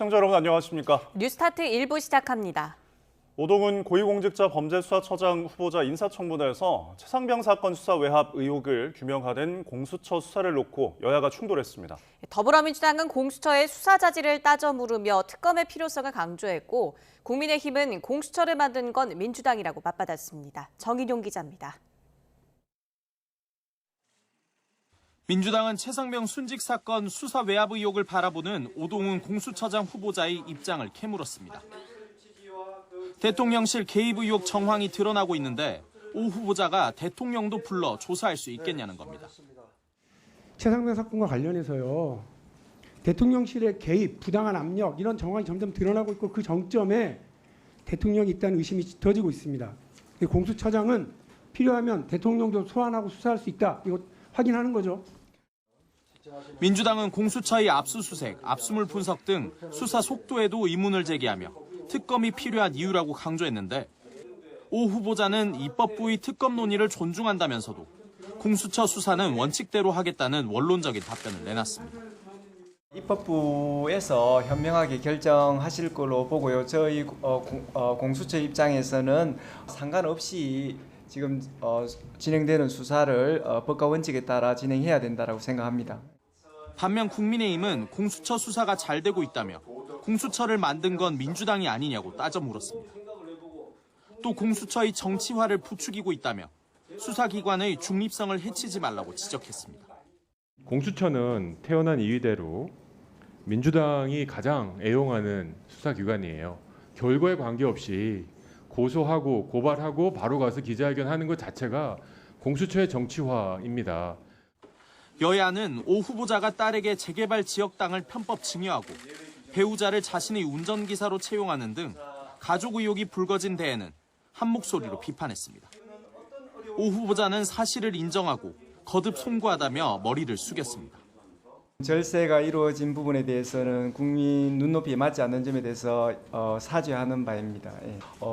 시청자 여러분 안녕하십니까? 뉴스타트 1부 시작합니다. 오동훈 고위공직자범죄수사처장 후보자 인사청문회에서 최상병 사건 수사 외압 의혹을 규명하는 공수처 수사를 놓고 여야가 충돌했습니다. 더불어민주당은 공수처의 수사 자질을 따져 물으며 특검의 필요성을 강조했고 국민의힘은 공수처를 만든 건 민주당이라고 맞받았습니다. 정인용 기자입니다. 민주당은 최상병 순직 사건 수사 외압 의혹을 바라보는 오동훈 공수처장 후보자의 입장을 캐물었습니다. 대통령실 개입 의혹 정황이 드러나고 있는데 오 후보자가 대통령도 불러 조사할 수 있겠냐는 겁니다. 최상병 사건과 관련해서요. 대통령실의 개입, 부당한 압력 이런 정황이 점점 드러나고 있고 그 정점에 대통령이 있다는 의심이 짙어지고 있습니다. 공수처장은 필요하면 대통령도 소환하고 수사할 수 있다. 이거 확인하는 거죠. 민주당은 공수처의 압수수색, 압수물 분석 등 수사 속도에도 의문을 제기하며 특검이 필요한 이유라고 강조했는데 오 후보자는 입법부의 특검 논의를 존중한다면서도 공수처 수사는 원칙대로 하겠다는 원론적인 답변을 내놨습니다. 입법부에서 현명하게 결정하실 걸로 보고요. 저희 공수처 입장에서는 상관없이 지금 진행되는 수사를 법과 원칙에 따라 진행해야 된다고 생각합니다. 반면 국민의힘은 공수처 수사가 잘 되고 있다며 공수처를 만든 건 민주당이 아니냐고 따져 물었습니다. 또 공수처의 정치화를 부추기고 있다며 수사기관의 중립성을 해치지 말라고 지적했습니다. 공수처는 태어난 이유대로 민주당이 가장 애용하는 수사기관이에요. 결과에 관계없이 고소하고 고발하고 바로 가서 기자회견하는 것 자체가 공수처의 정치화입니다. 여야는 오 후보자가 딸에게 재개발 지역 땅을 편법 증여하고 배우자를 자신의 운전기사로 채용하는 등 가족 의혹이 불거진 데에는 한 목소리로 비판했습니다. 오 후보자는 사실을 인정하고 거듭 송구하다며 머리를 숙였습니다. 절세가 이루어진 부분에 대해서는 국민 눈높이에 맞지 않는 점에 대해서 사죄하는 바입니다.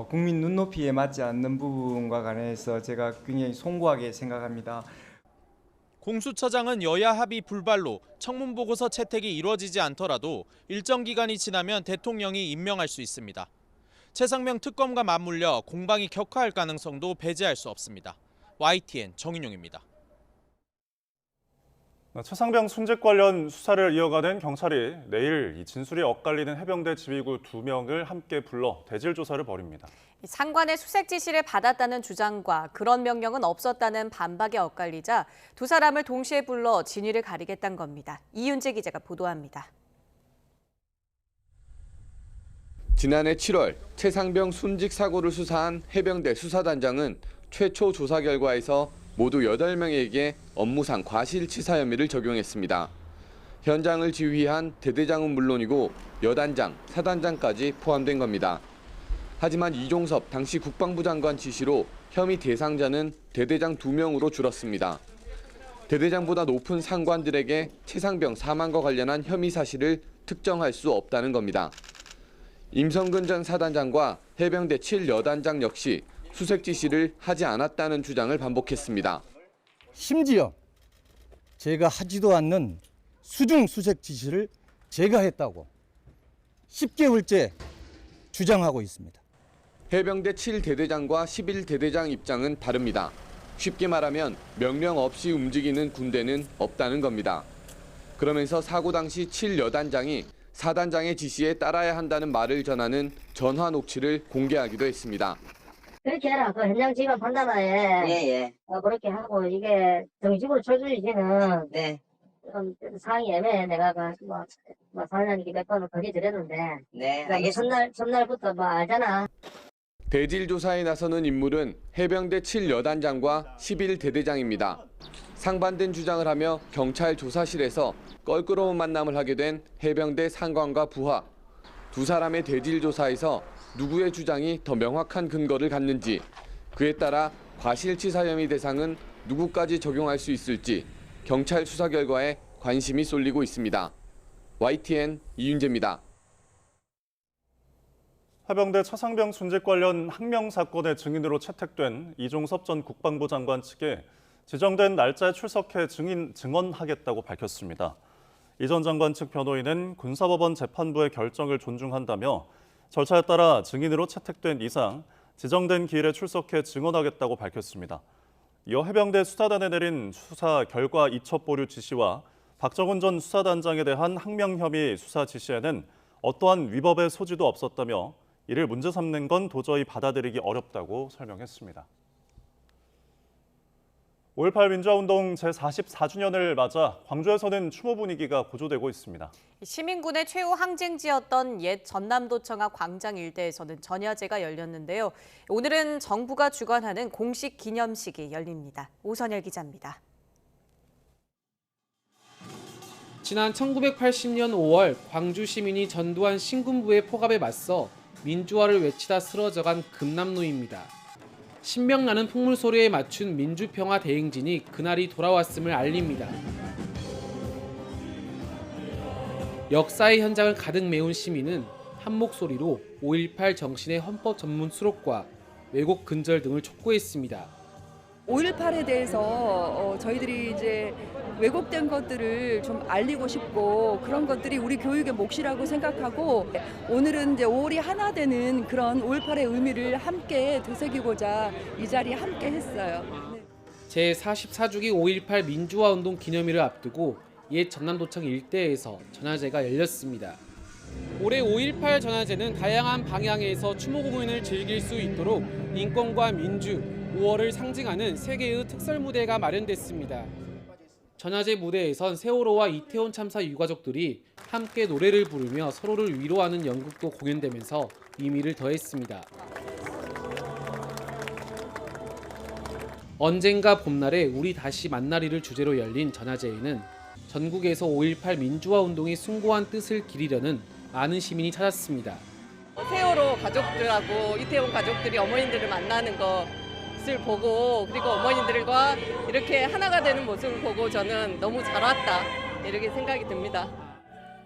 국민 눈높이에 맞지 않는 부분과 관해서 제가 굉장히 송구하게 생각합니다. 공수처장은 여야 합의 불발로 청문보고서 채택이 이루어지지 않더라도 일정 기간이 지나면 대통령이 임명할 수 있습니다. 최상병 특검과 맞물려 공방이 격화할 가능성도 배제할 수 없습니다. YTN 정인용입니다. 최상병 순직 관련 수사를 이어가는 경찰이 내일 이 진술이 엇갈리는 해병대 지휘구 2명을 함께 불러 대질 조사를 벌입니다. 상관의 수색 지시를 받았다는 주장과 그런 명령은 없었다는 반박에 엇갈리자 두 사람을 동시에 불러 진위를 가리겠다는 겁니다. 이윤재 기자가 보도합니다. 지난해 7월 최상병 순직 사고를 수사한 해병대 수사단장은 최초 조사 결과에서 모두 8명에게 업무상 과실치사 혐의를 적용했습니다. 현장을 지휘한 대대장은 물론이고 여단장, 사단장까지 포함된 겁니다. 하지만 이종섭 당시 국방부 장관 지시로 혐의 대상자는 대대장 2명으로 줄었습니다. 대대장보다 높은 상관들에게 최상병 사망과 관련한 혐의 사실을 특정할 수 없다는 겁니다. 임성근 전 사단장과 해병대 7여단장 역시 수색 지시를 하지 않았다는 주장을 반복했습니다. 심지어 제가 하지도 않는 수중 수색 지시를 제가 했다고 10개월째 주장하고 있습니다. 해병대 7대대장과 11대대장 입장은 다릅니다. 쉽게 말하면 명령 없이 움직이는 군대는 없다는 겁니다. 그러면서 사고 당시 7여단장이 사단장의 지시에 따라야 한다는 말을 전하는 전화 녹취를 공개하기도 했습니다. 그렇게 해라. 그 현장 지휘관 판단하에 그렇게 하고 이게 정식으로 쳐주기는 상황이 애매해. 내가 사장님께 몇 번을 거리드렸는데 첫날부터 알잖아. 대질 조사에 나서는 인물은 해병대 7여단장과 11대대장입니다. 상반된 주장을 하며 경찰 조사실에서 껄끄러운 만남을 하게 된 해병대 상관과 부하. 두 사람의 대질 조사에서 누구의 주장이 더 명확한 근거를 갖는지, 그에 따라 과실치사 혐의 대상은 누구까지 적용할 수 있을지 경찰 수사 결과에 관심이 쏠리고 있습니다. YTN 이윤재입니다. 해병대 최상병 순직 관련 항명 사건의 증인으로 채택된 이종섭 전 국방부 장관 측에 지정된 날짜에 출석해 증언하겠다고 밝혔습니다. 이 전 장관 측 변호인은 군사법원 재판부의 결정을 존중한다며 절차에 따라 증인으로 채택된 이상 지정된 기일에 출석해 증언하겠다고 밝혔습니다. 이어 해병대 수사단에 내린 수사 결과 이첩 보류 지시와 박정훈 전 수사단장에 대한 항명 혐의 수사 지시에는 어떠한 위법의 소지도 없었다며 이를 문제 삼는 건 도저히 받아들이기 어렵다고 설명했습니다. 5.18 민주화운동 제44주년을 맞아 광주에서는 추모 분위기가 고조되고 있습니다. 시민군의 최후 항쟁지였던 옛 전남도청 앞 광장 일대에서는 전야제가 열렸는데요. 오늘은 정부가 주관하는 공식 기념식이 열립니다. 오선열 기자입니다. 지난 1980년 5월 광주 시민이 전두환 신군부의 포갑에 맞서 민주화를 외치다 쓰러져간 금남로입니다. 신명나는 풍물 소리에 맞춘 민주평화 대행진이 그날이 돌아왔음을 알립니다. 역사의 현장을 가득 메운 시민은 한 목소리로 5.18 정신의 헌법 전문 수록과 왜곡 근절 등을 촉구했습니다. 5.18에 대해서 저희들이 이제 왜곡된 것들을 좀 알리고 싶고 그런 것들이 우리 교육의 몫이라고 생각하고 오늘은 이제 5월이 하나 되는 그런 5.18의 의미를 함께 되새기고자 이 자리에 함께 했어요. 제44주기 5.18 민주화운동 기념일을 앞두고 옛 전남도청 일대에서 전야제가 열렸습니다. 올해 5.18 전야제는 다양한 방향에서 추모 공연을 즐길 수 있도록 인권과 민주, 5월을 상징하는 3개의 특설 무대가 마련됐습니다. 전야제 무대에선 세월호와 이태원 참사 유가족들이 함께 노래를 부르며 서로를 위로하는 연극도 공연되면서 의미를 더했습니다. 언젠가 봄날에 우리 다시 만나리를 주제로 열린 전야제에는 전국에서 5.18 민주화 운동의 숭고한 뜻을 기리려는 많은 시민이 찾았습니다. 세월호 가족들하고 이태원 가족들이 어머님들을 만나는 것을 보고 그리고 어머님들과 이렇게 하나가 되는 모습을 보고 저는 너무 잘 왔다 이렇게 생각이 듭니다.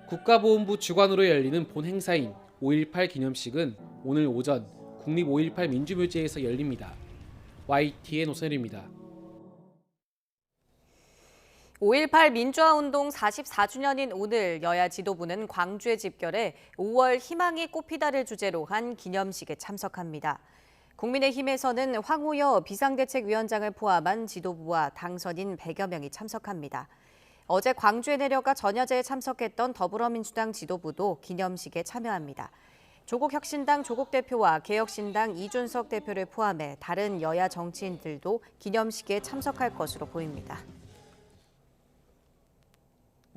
국가보훈부 주관으로 열리는 본 행사인 5.18 기념식은 오늘 오전 국립 5.18 민주묘지에서 열립니다. YTN 오선일입니다. 5.18 민주화운동 44주년인 오늘 여야 지도부는 광주에 집결해 5월 희망이 꽃피다를 주제로 한 기념식에 참석합니다. 국민의힘에서는 황우여 비상대책위원장을 포함한 지도부와 당선인 100여 명이 참석합니다. 어제 광주에 내려가 전야제에 참석했던 더불어민주당 지도부도 기념식에 참여합니다. 조국혁신당 조국 대표와 개혁신당 이준석 대표를 포함해 다른 여야 정치인들도 기념식에 참석할 것으로 보입니다.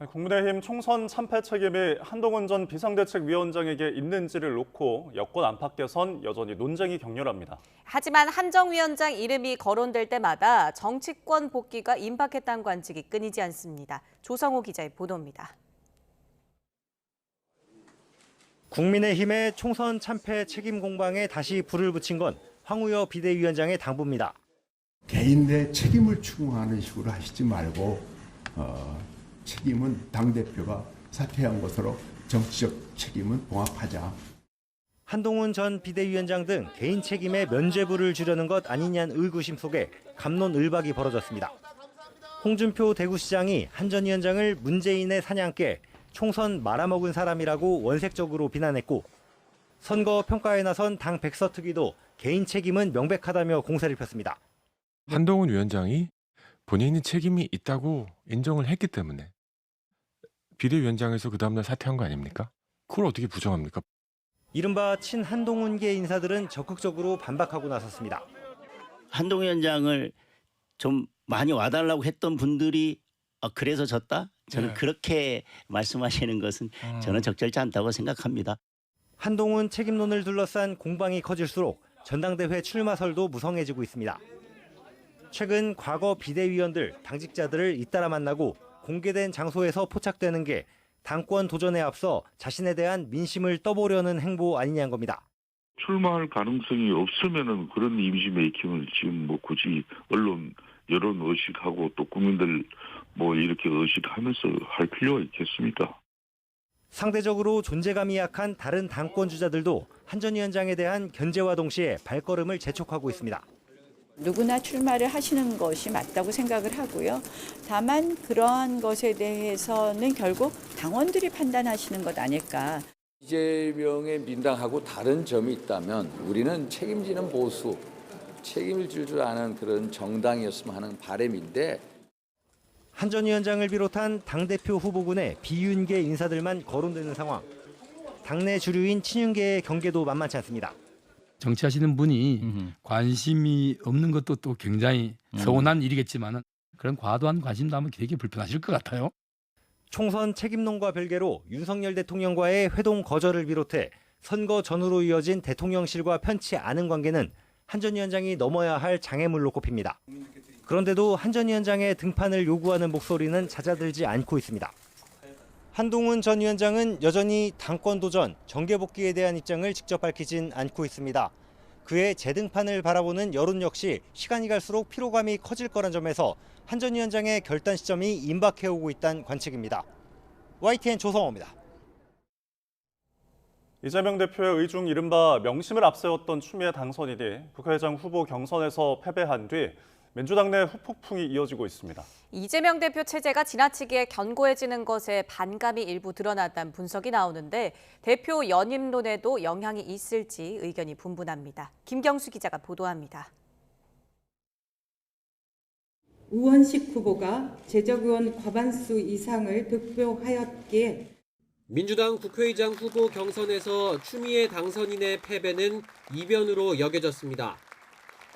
국민의힘 총선 참패 책임이 한동훈 전 비상대책위원장에게 있는지를 놓고 여권 안팎에선 여전히 논쟁이 격렬합니다. 하지만 한 정 위원장 이름이 거론될 때마다 정치권 복귀가 임박했다는 관측이 끊이지 않습니다. 조성호 기자의 보도입니다. 국민의힘의 총선 참패 책임 공방에 다시 불을 붙인 건 황우여 비대위원장의 당부입니다. 개인의 책임을 추궁하는 식으로 하시지 말고 책임은 당대표가 사퇴한 것으로 정치적 책임은 봉합하자. 한동훈 전 비대위원장 등 개인 책임에 면죄부를 주려는 것 아니냐는 의구심 속에 갑론을박이 벌어졌습니다. 홍준표 대구시장이 한 전 위원장을 문재인의 사냥개, 총선 말아먹은 사람이라고 원색적으로 비난했고 선거 평가에 나선 당 백서특위도 개인 책임은 명백하다며 공세를 폈습니다. 한동훈 위원장이 본인이 책임이 있다고 인정을 했기 때문에 비대위원장에서 그 다음날 사퇴한 거 아닙니까? 그걸 어떻게 부정합니까? 이른바 친한동훈계 인사들은 적극적으로 반박하고 나섰습니다. 한동훈 위원장을 좀 많이 와달라고 했던 분들이 그래서 졌다? 저는 그렇게 말씀하시는 것은 저는 적절치 않다고 생각합니다. 한동훈 책임론을 둘러싼 공방이 커질수록 전당대회 출마설도 무성해지고 있습니다. 최근 과거 비대위원들, 당직자들을 잇따라 만나고 공개된 장소에서 포착되는 게 당권 도전에 앞서 자신에 대한 민심을 떠보려는 행보 아니냐는 겁니다. 출마할 가능성이 없으면은 그런 이미지 메이킹을 지금 뭐 굳이 언론 여론 의식하고 또 국민들 뭐 이렇게 의식하면서 할 필요가 있겠습니까? 상대적으로 존재감이 약한 다른 당권 주자들도 한 전 위원장에 대한 견제와 동시에 발걸음을 재촉하고 있습니다. 누구나 출마를 하시는 것이 맞다고 생각을 하고요. 다만 그러한 것에 대해서는 결국 당원들이 판단하시는 것 아닐까. 이재명의 민당하고 다른 점이 있다면 우리는 책임지는 보수, 책임을 질 줄 아는 그런 정당이었으면 하는 바람인데 한 전 위원장을 비롯한 당대표 후보군의 비윤계 인사들만 거론되는 상황. 당내 주류인 친윤계의 경계도 만만치 않습니다. 정치하시는 분이 관심이 없는 것도 또 굉장히 서운한 일이겠지만은 그런 과도한 관심도 하면 되게 불편하실 것 같아요. 총선 책임론과 별개로 윤석열 대통령과의 회동 거절을 비롯해 선거 전후로 이어진 대통령실과 편치 않은 관계는 한 전 위원장이 넘어야 할 장애물로 꼽힙니다. 그런데도 한 전 위원장의 등판을 요구하는 목소리는 잦아들지 않고 있습니다. 한동훈 전 위원장은 여전히 당권 도전, 정계 복귀에 대한 입장을 직접 밝히진 않고 있습니다. 그의 재등판을 바라보는 여론 역시 시간이 갈수록 피로감이 커질 거란 점에서 한 전 위원장의 결단 시점이 임박해오고 있다는 관측입니다. YTN 조성호입니다. 이재명 대표의 의중 이른바 명심을 앞세웠던 추미애 당선인이 국회의장 후보 경선에서 패배한 뒤 민주당 내 후폭풍이 이어지고 있습니다. 이재명 대표 체제가 지나치게 견고해지는 것에 반감이 일부 드러났다는 분석이 나오는데 대표 연임론에도 영향이 있을지 의견이 분분합니다. 김경수 기자가 보도합니다. 우원식 후보가 재적의원 과반수 이상을 득표하였기에 민주당 국회의장 후보 경선에서 추미애 당선인의 패배는 이변으로 여겨졌습니다.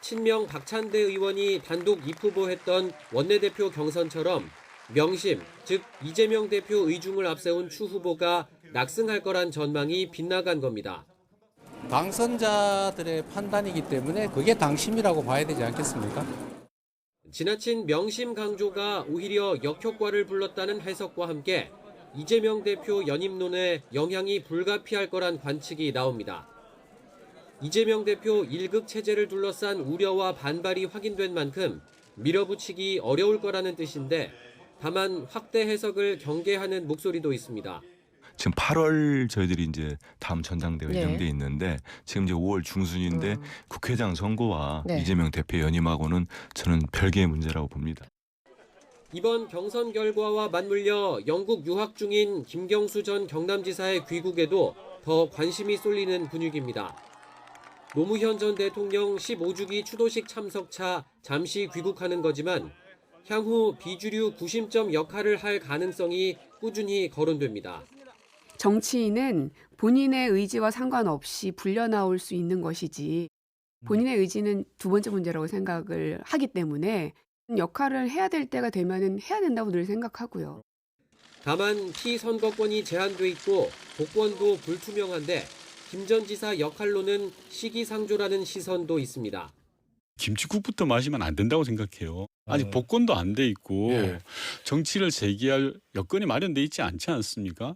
친명 박찬대 의원이 단독 입후보했던 원내대표 경선처럼 명심, 즉 이재명 대표 의중을 앞세운 추 후보가 낙승할 거란 전망이 빗나간 겁니다. 당선자들의 판단이기 때문에 그게 당심이라고 봐야 되지 않겠습니까? 지나친 명심 강조가 오히려 역효과를 불렀다는 해석과 함께 이재명 대표 연임론에 영향이 불가피할 거란 관측이 나옵니다. 이재명 대표 1급 체제를 둘러싼 우려와 반발이 확인된 만큼 밀어붙이기 어려울 거라는 뜻인데 다만 확대 해석을 경계하는 목소리도 있습니다. 지금 8월 저희들이 이제 다음 전당대회 예정돼 있는데 지금 이제 5월 중순인데 국회의장 선거와 이재명 대표 연임하고는 저는 별개의 문제라고 봅니다. 이번 경선 결과와 맞물려 영국 유학 중인 김경수 전 경남지사의 귀국에도 더 관심이 쏠리는 분위기입니다. 노무현 전 대통령 15주기 추도식 참석차 잠시 귀국하는 거지만 향후 비주류 구심점 역할을 할 가능성이 꾸준히 거론됩니다. 정치인은 본인의 의지와 상관없이 불려나올 수 있는 것이지 본인의 의지는 두 번째 문제라고 생각을 하기 때문에 역할을 해야 될 때가 되면은 해야 된다고 늘 생각하고요. 다만 피선거권이 제한돼 있고 복권도 불투명한데 김 전 지사 역할로는 시기상조라는 시선도 있습니다. 김치국부터 마시면 안 된다고 생각해요. 아직 복권도 안 돼 있고 정치를 재개할 여건이 마련돼 있지 않지 않습니까?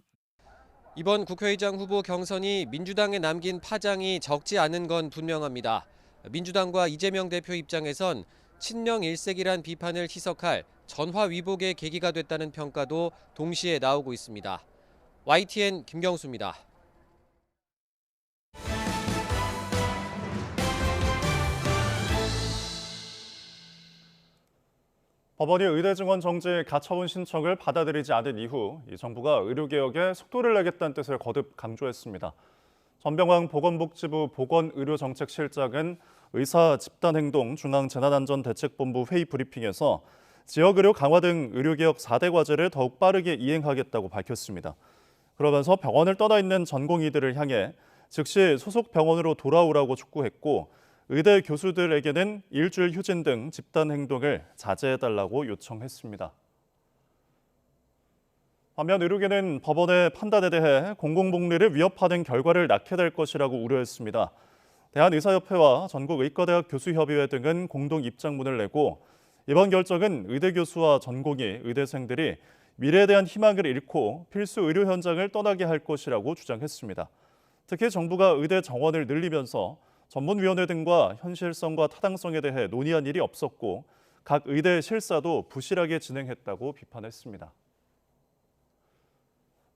이번 국회의장 후보 경선이 민주당에 남긴 파장이 적지 않은 건 분명합니다. 민주당과 이재명 대표 입장에선 친명 일색이란 비판을 희석할 전화위복의 계기가 됐다는 평가도 동시에 나오고 있습니다. YTN 김경수입니다. 법원이 의대 증원 정지 가처분 신청을 받아들이지 않은 이후 이 정부가 의료개혁에 속도를 내겠다는 뜻을 거듭 강조했습니다. 전병환 보건복지부 보건의료정책실장은 의사 집단행동 중앙재난안전대책본부 회의 브리핑에서 지역의료 강화 등 의료개혁 4대 과제를 더욱 빠르게 이행하겠다고 밝혔습니다. 그러면서 병원을 떠나 있는 전공의들을 향해 즉시 소속 병원으로 돌아오라고 촉구했고 의대 교수들에게는 일주일 휴진 등 집단 행동을 자제해달라고 요청했습니다. 반면 의료계는 법원의 판단에 대해 공공복리를 위협하는 결과를 낳게 될 것이라고 우려했습니다. 대한의사협회와 전국의과대학 교수협의회 등은 공동 입장문을 내고 이번 결정은 의대 교수와 전공의 의대생들이 미래에 대한 희망을 잃고 필수 의료 현장을 떠나게 할 것이라고 주장했습니다. 특히 정부가 의대 정원을 늘리면서 전문위원회 등과 현실성과 타당성에 대해 논의한 일이 없었고 각 의대 실사도 부실하게 진행했다고 비판했습니다.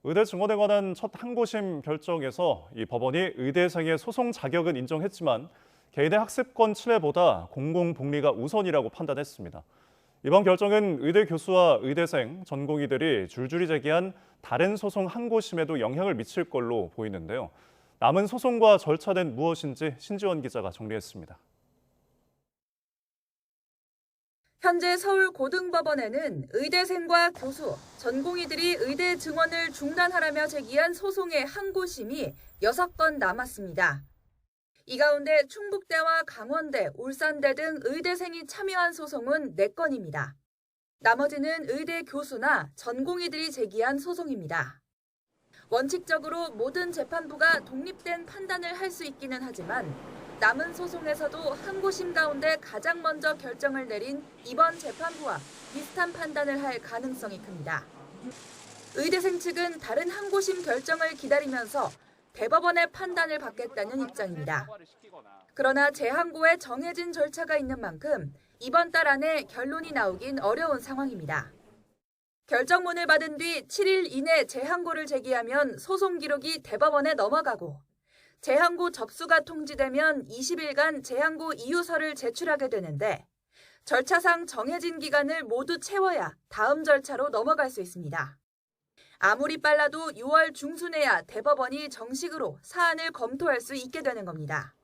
의대 증원에 관한 첫 항고심 결정에서 이 법원이 의대생의 소송 자격은 인정했지만 개인의 학습권 침해보다 공공복리가 우선이라고 판단했습니다. 이번 결정은 의대 교수와 의대생, 전공의들이 줄줄이 제기한 다른 소송 항고심에도 영향을 미칠 걸로 보이는데요. 남은 소송과 절차는 무엇인지 신지원 기자가 정리했습니다. 현재 서울고등법원에는 의대생과 교수, 전공의들이 의대 증원을 중단하라며 제기한 소송의 항고심이 6건 남았습니다. 이 가운데 충북대와 강원대, 울산대 등 의대생이 참여한 소송은 4건입니다. 나머지는 의대 교수나 전공의들이 제기한 소송입니다. 원칙적으로 모든 재판부가 독립된 판단을 할 수 있기는 하지만 남은 소송에서도 항고심 가운데 가장 먼저 결정을 내린 이번 재판부와 비슷한 판단을 할 가능성이 큽니다. 의대생 측은 다른 항고심 결정을 기다리면서 대법원의 판단을 받겠다는 입장입니다. 그러나 재항고에 정해진 절차가 있는 만큼 이번 달 안에 결론이 나오긴 어려운 상황입니다. 결정문을 받은 뒤 7일 이내 재항고를 제기하면 소송 기록이 대법원에 넘어가고 재항고 접수가 통지되면 20일간 재항고 이유서를 제출하게 되는데 절차상 정해진 기간을 모두 채워야 다음 절차로 넘어갈 수 있습니다. 아무리 빨라도 6월 중순에야 대법원이 정식으로 사안을 검토할 수 있게 되는 겁니다.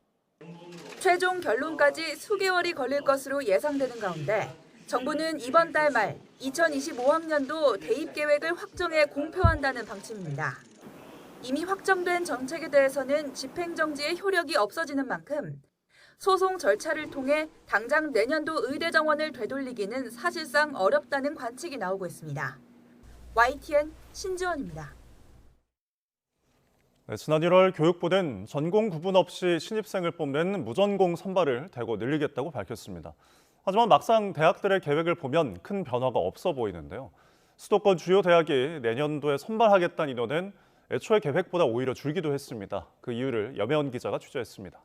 최종 결론까지 수개월이 걸릴 것으로 예상되는 가운데 정부는 이번 달 말 2025학년도 대입 계획을 확정해 공표한다는 방침입니다. 이미 확정된 정책에 대해서는 집행정지의 효력이 없어지는 만큼 소송 절차를 통해 당장 내년도 의대 정원을 되돌리기는 사실상 어렵다는 관측이 나오고 있습니다. YTN 신지원입니다. 네, 지난 1월 교육부는 전공 구분 없이 신입생을 뽑는 무전공 선발을 대거 늘리겠다고 밝혔습니다. 하지만 막상 대학들의 계획을 보면 큰 변화가 없어 보이는데요. 수도권 주요 대학이 내년도에 선발하겠다는 인원은 애초에 계획보다 오히려 줄기도 했습니다. 그 이유를 염혜원 기자가 취재했습니다.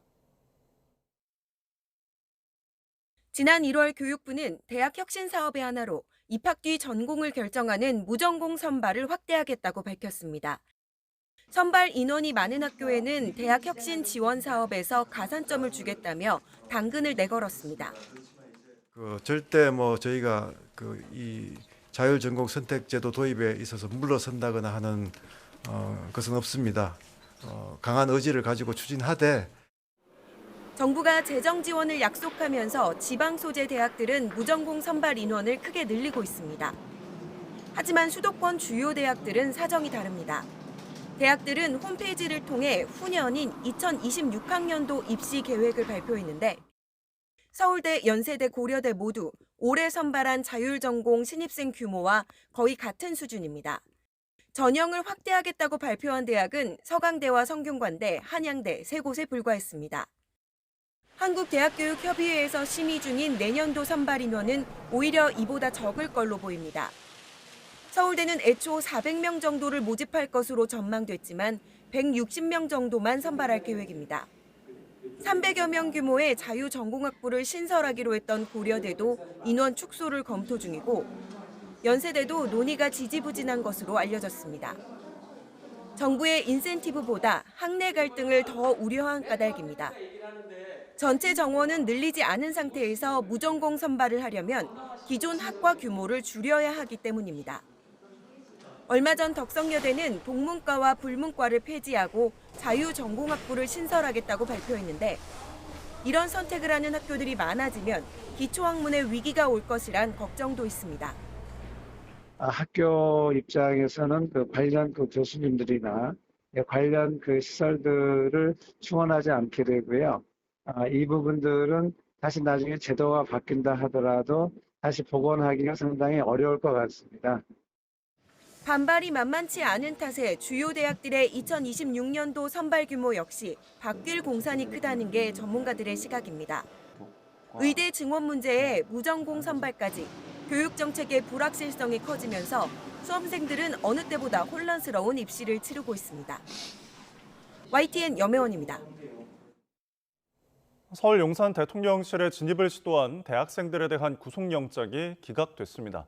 지난 1월 교육부는 대학 혁신 사업의 하나로 입학 뒤 전공을 결정하는 무전공 선발을 확대하겠다고 밝혔습니다. 선발 인원이 많은 학교에는 대학 혁신 지원 사업에서 가산점을 주겠다며 당근을 내걸었습니다. 절대 저희가 이 자율 전공 선택제도 도입에 있어서 물러선다거나 하는 것은 없습니다. 강한 의지를 가지고 추진하되 정부가 재정 지원을 약속하면서 지방 소재 대학들은 무전공 선발 인원을 크게 늘리고 있습니다. 하지만 수도권 주요 대학들은 사정이 다릅니다. 대학들은 홈페이지를 통해 후년인 2026학년도 입시 계획을 발표했는데 서울대, 연세대, 고려대 모두 올해 선발한 자율전공 신입생 규모와 거의 같은 수준입니다. 전형을 확대하겠다고 발표한 대학은 서강대와 성균관대, 한양대 세 곳에 불과했습니다. 한국대학교육협의회에서 심의 중인 내년도 선발 인원은 오히려 이보다 적을 걸로 보입니다. 서울대는 애초 400명 정도를 모집할 것으로 전망됐지만 160명 정도만 선발할 계획입니다. 300여 명 규모의 자유전공학부를 신설하기로 했던 고려대도 인원 축소를 검토 중이고 연세대도 논의가 지지부진한 것으로 알려졌습니다. 정부의 인센티브보다 학내 갈등을 더 우려한 까닭입니다. 전체 정원은 늘리지 않은 상태에서 무전공 선발을 하려면 기존 학과 규모를 줄여야 하기 때문입니다. 얼마 전 덕성여대는 동문과와 불문과를 폐지하고 자유전공학부를 신설하겠다고 발표했는데 이런 선택을 하는 학교들이 많아지면 기초학문의 위기가 올 것이란 걱정도 있습니다. 학교 입장에서는 관련 교수님들이나 관련 시설들을 충원하지 않게 되고요. 이 부분들은 다시 나중에 제도가 바뀐다 하더라도 다시 복원하기가 상당히 어려울 것 같습니다. 반발이 만만치 않은 탓에 주요 대학들의 2026년도 선발 규모 역시 바뀔 공산이 크다는 게 전문가들의 시각입니다. 의대 증원 문제에 무전공 선발까지 교육 정책의 불확실성이 커지면서 수험생들은 어느 때보다 혼란스러운 입시를 치르고 있습니다. YTN 염혜원입니다. 서울 용산 대통령실에 진입을 시도한 대학생들에 대한 구속영장이 기각됐습니다.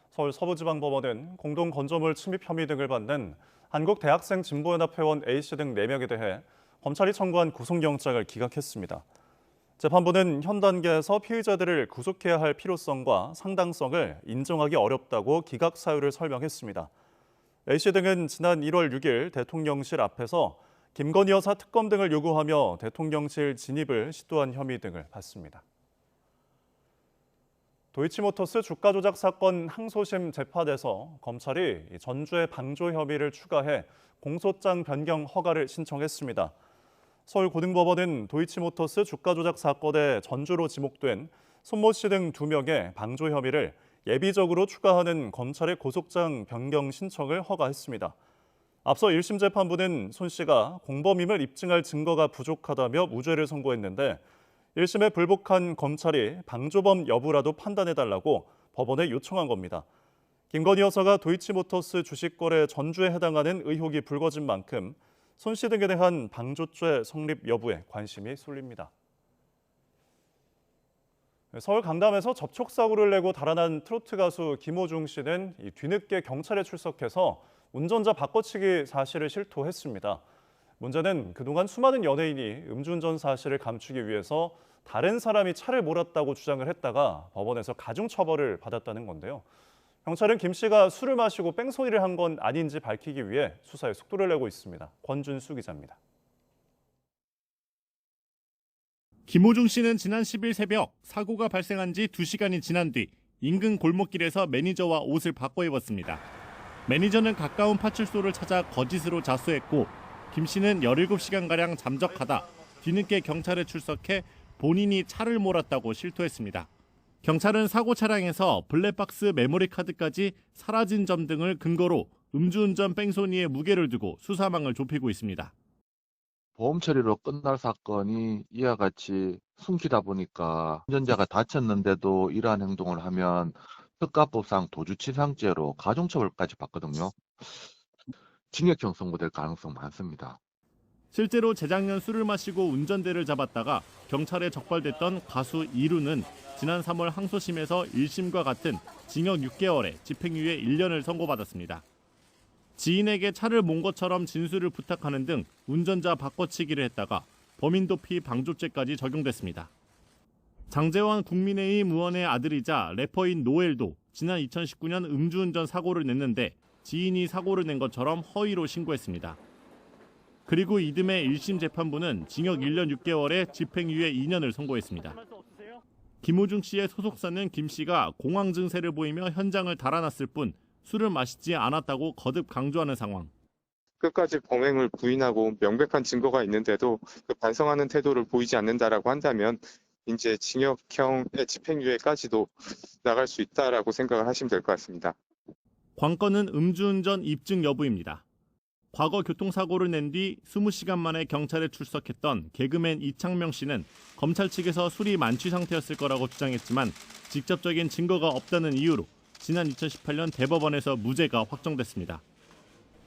서울 서부지방법원은 공동건조물 침입 혐의 등을 받는 한국대학생진보연합 회원 A씨 등 4명에 대해 검찰이 청구한 구속영장을 기각했습니다. 재판부는 현 단계에서 피의자들을 구속해야 할 필요성과 상당성을 인정하기 어렵다고 기각 사유를 설명했습니다. A씨 등은 지난 1월 6일 대통령실 앞에서 김건희 여사 특검 등을 요구하며 대통령실 진입을 시도한 혐의 등을 받습니다. 도이치모터스 주가 조작 사건 항소심 재판에서 검찰이 전주의 방조 혐의를 추가해 공소장 변경 허가를 신청했습니다. 서울고등법원은 도이치모터스 주가 조작 사건에 전주로 지목된 손모 씨 등 2명의 방조 혐의를 예비적으로 추가하는 검찰의 고소장 변경 신청을 허가했습니다. 앞서 1심 재판부는 손 씨가 공범임을 입증할 증거가 부족하다며 무죄를 선고했는데 1심에 불복한 검찰이 방조범 여부라도 판단해달라고 법원에 요청한 겁니다. 김건희 여사가 도이치모터스 주식 거래 전주에 해당하는 의혹이 불거진 만큼 손 씨 등에 대한 방조죄 성립 여부에 관심이 쏠립니다. 서울 강남에서 접촉사고를 내고 달아난 트로트 가수 김호중 씨는 뒤늦게 경찰에 출석해서 운전자 바꿔치기 사실을 실토했습니다. 문제는 그동안 수많은 연예인이 음주운전 사실을 감추기 위해서 다른 사람이 차를 몰았다고 주장을 했다가 법원에서 가중처벌을 받았다는 건데요. 경찰은 김 씨가 술을 마시고 뺑소니를 한 건 아닌지 밝히기 위해 수사에 속도를 내고 있습니다. 권준수 기자입니다. 김호중 씨는 지난 10일 새벽 사고가 발생한 지 2시간이 지난 뒤 인근 골목길에서 매니저와 옷을 바꿔 입었습니다. 매니저는 가까운 파출소를 찾아 거짓으로 자수했고 김 씨는 17시간가량 잠적하다 뒤늦게 경찰에 출석해 본인이 차를 몰았다고 실토했습니다. 경찰은 사고 차량에서 블랙박스 메모리 카드까지 사라진 점 등을 근거로 음주운전 뺑소니에 무게를 두고 수사망을 좁히고 있습니다. 보험 처리로 끝날 사건이 이와 같이 숨기다 보니까 운전자가 다쳤는데도 이러한 행동을 하면 특가법상 도주치상죄로 가중처벌까지 받거든요. 징역형 선고될 가능성 많습니다. 실제로 재작년 술을 마시고 운전대를 잡았다가 경찰에 적발됐던 가수 이루는 지난 3월 항소심에서 1심과 같은 징역 6개월에 집행유예 1년을 선고받았습니다. 지인에게 차를 몬 것처럼 진술을 부탁하는 등 운전자 바꿔치기를 했다가 범인 도피 방조죄까지 적용됐습니다. 장제원 국민의힘 의원의 아들이자 래퍼인 노엘도 지난 2019년 음주운전 사고를 냈는데 지인이 사고를 낸 것처럼 허위로 신고했습니다. 그리고 이듬해 1심 재판부는 징역 1년 6개월에 집행유예 2년을 선고했습니다. 김호중 씨의 소속사는 김 씨가 공황 증세를 보이며 현장을 달아났을 뿐 술을 마시지 않았다고 거듭 강조하는 상황. 끝까지 범행을 부인하고 명백한 증거가 있는데도 그 반성하는 태도를 보이지 않는다라고 한다면 이제 징역형의 집행유예까지도 나갈 수 있다라고 생각을 하시면 될 것 같습니다. 관건은 음주운전 입증 여부입니다. 과거 교통사고를 낸 뒤 20시간 만에 경찰에 출석했던 개그맨 이창명 씨는 검찰 측에서 술이 만취 상태였을 거라고 주장했지만 직접적인 증거가 없다는 이유로 지난 2018년 대법원에서 무죄가 확정됐습니다.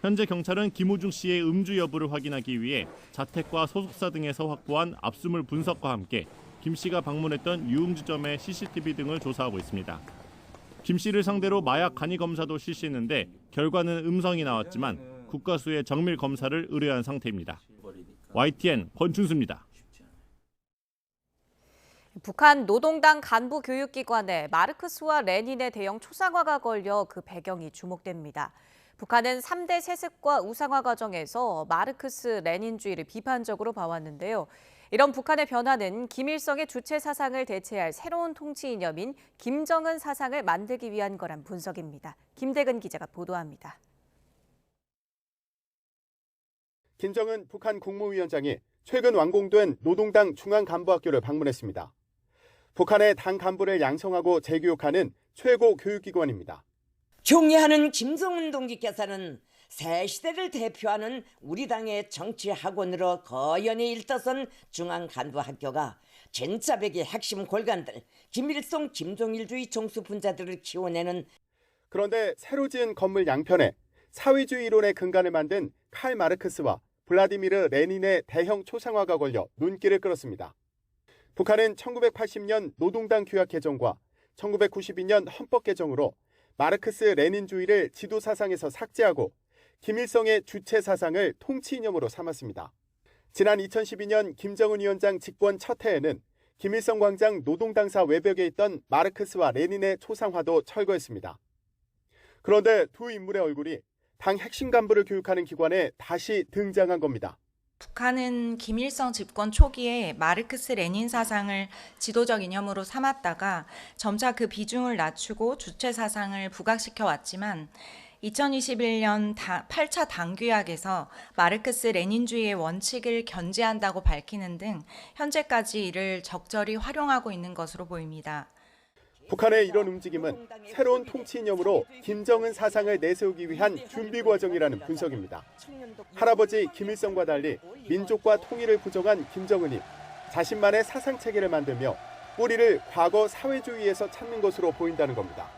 현재 경찰은 김호중 씨의 음주 여부를 확인하기 위해 자택과 소속사 등에서 확보한 압수물 분석과 함께 김 씨가 방문했던 유흥주점의 CCTV 등을 조사하고 있습니다. 김 씨를 상대로 마약 간이 검사도 실시했는데 결과는 음성이 나왔지만 국가수의 정밀 검사를 의뢰한 상태입니다. YTN 권준수입니다. 북한 노동당 간부 교육기관에 마르크스와 레닌의 대형 초상화가 걸려 그 배경이 주목됩니다. 북한은 3대 세습과 우상화 과정에서 마르크스 레닌주의를 비판적으로 봐왔는데요. 이런 북한의 변화는 김일성의 주체 사상을 대체할 새로운 통치 이념인 김정은 사상을 만들기 위한 거란 분석입니다. 김대근 기자가 보도합니다. 김정은 북한 국무위원장이 최근 완공된 노동당 중앙간부학교를 방문했습니다. 북한의 당 간부를 양성하고 재교육하는 최고 교육기관입니다. 존경하는 김정은 동지께서는 새 시대를 대표하는 우리 당의 정치 학원으로 거연히 일떠선 중앙간부학교가 전자백의 핵심 골간들 김일성 김종일주의 정수분자들을 키워내는. 그런데 새로 지은 건물 양편에 사회주의 이론의 근간을 만든 칼 마르크스와 블라디미르 레닌의 대형 초상화가 걸려 눈길을 끌었습니다. 북한은 1980년 노동당 규약 개정과 1992년 헌법 개정으로 마르크스 레닌주의를 지도 사상에서 삭제하고 김일성의 주체 사상을 통치 이념으로 삼았습니다. 지난 2012년 김정은 위원장 집권 첫 해에는 김일성 광장 노동당사 외벽에 있던 마르크스와 레닌의 초상화도 철거했습니다. 그런데 두 인물의 얼굴이 당 핵심 간부를 교육하는 기관에 다시 등장한 겁니다. 북한은 김일성 집권 초기에 마르크스 레닌 사상을 지도적 이념으로 삼았다가 점차 그 비중을 낮추고 주체 사상을 부각시켜 왔지만 2021년 8차 당규약에서 마르크스 레닌주의의 원칙을 견지한다고 밝히는 등 현재까지 이를 적절히 활용하고 있는 것으로 보입니다. 북한의 이런 움직임은 새로운 통치 이념으로 김정은 사상을 내세우기 위한 준비 과정이라는 분석입니다. 할아버지 김일성과 달리 민족과 통일을 부정한 김정은이 자신만의 사상 체계를 만들며 뿌리를 과거 사회주의에서 찾는 것으로 보인다는 겁니다.